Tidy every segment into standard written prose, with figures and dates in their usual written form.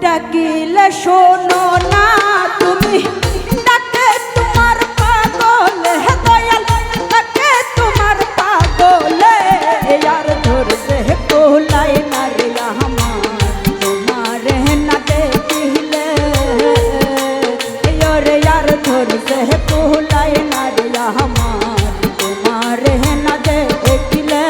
ডাকিলে শোনো না তুমি, ডাকে তোমার পাগল হে দয়াল, ডাকে তোমার পাগল আর ধরতে কোলাই না রে আমার তোমার না দেখিলে ওরে আর ধরতে কোলাই না রে আমার তোমার না দেখিলে।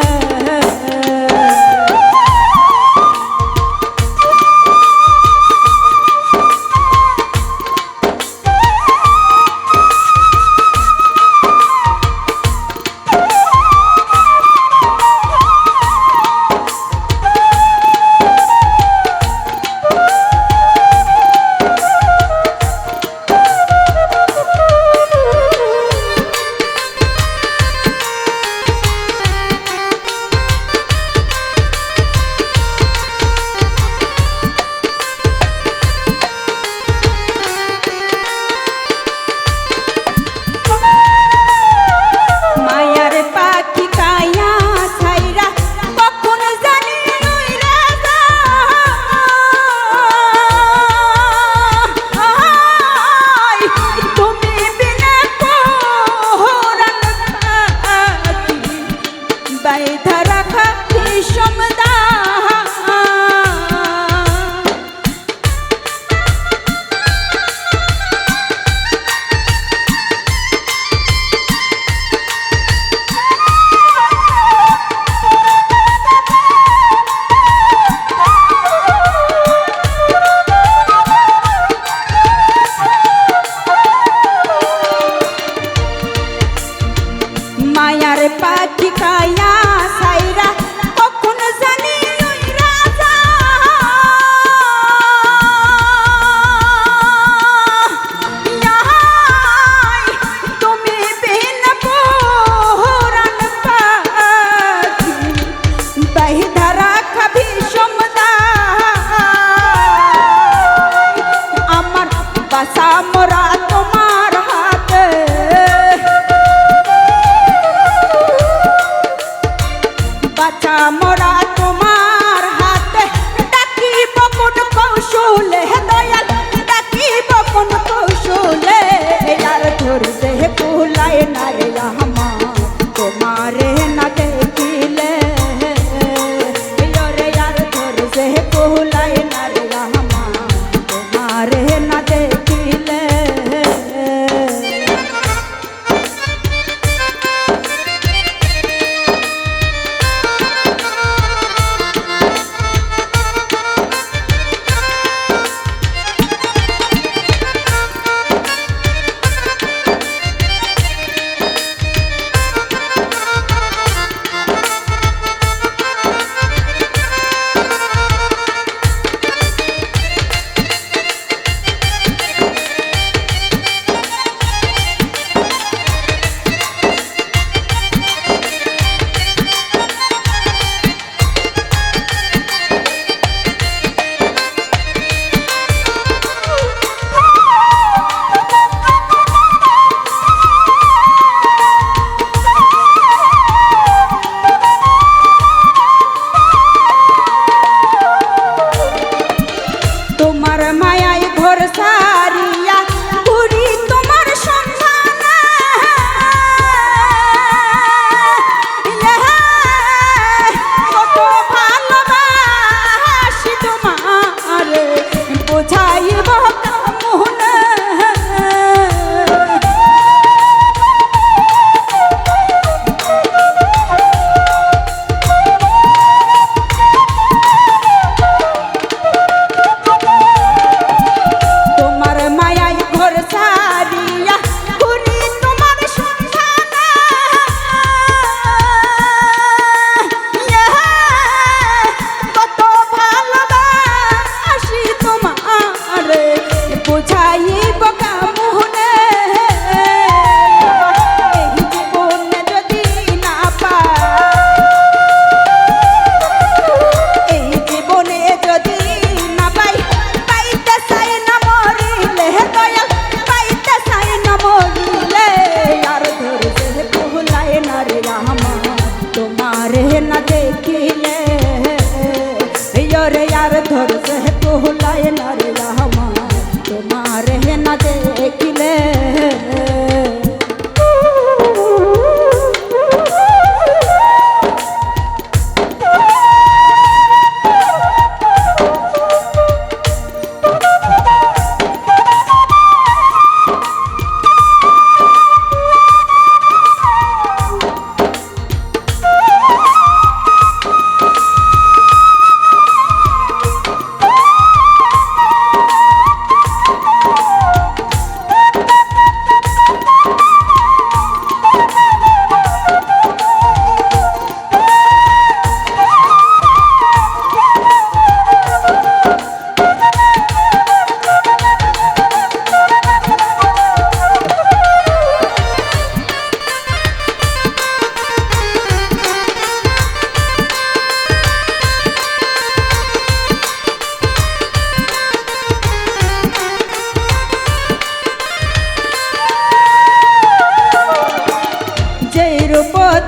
না রে আমার তোমার না দেখিলে।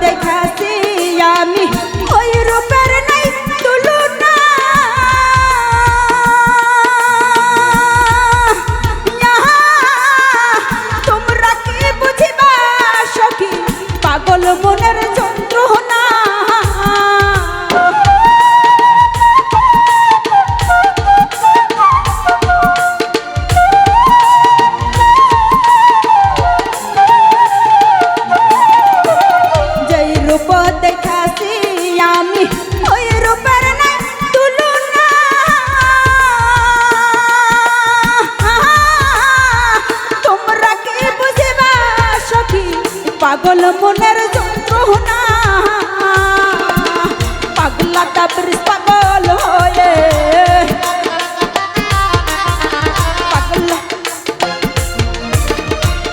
দেখাছি আমি ওই রূপের নাই তুলনা, তোমরা কি বুঝিবা সখী পাগল মনের যন্ত্রণা। দেখাছি আমি ওই রূপের নাই তুলনা, তোমরা কি বুঝিবা সখী পাগল মনের যন্ত্রণা। পাগলা তাবরিজ পাগল হয়ে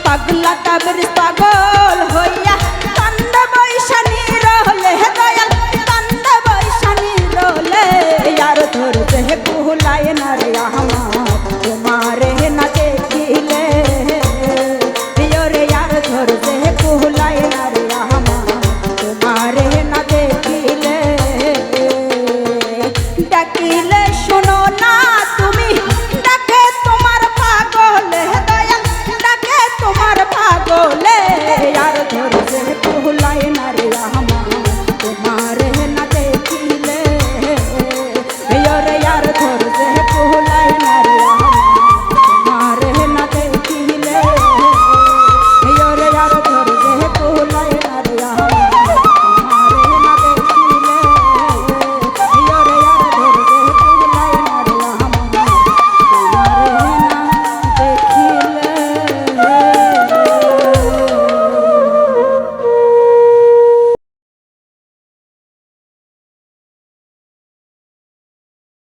পাগলা তাবরিজ পাগল হইয়া কান্দ বৈশানী রহলে দয়াল কান্দ বৈশানী রহলে, আর ধরতে কুলায় না রে আমার তোমারে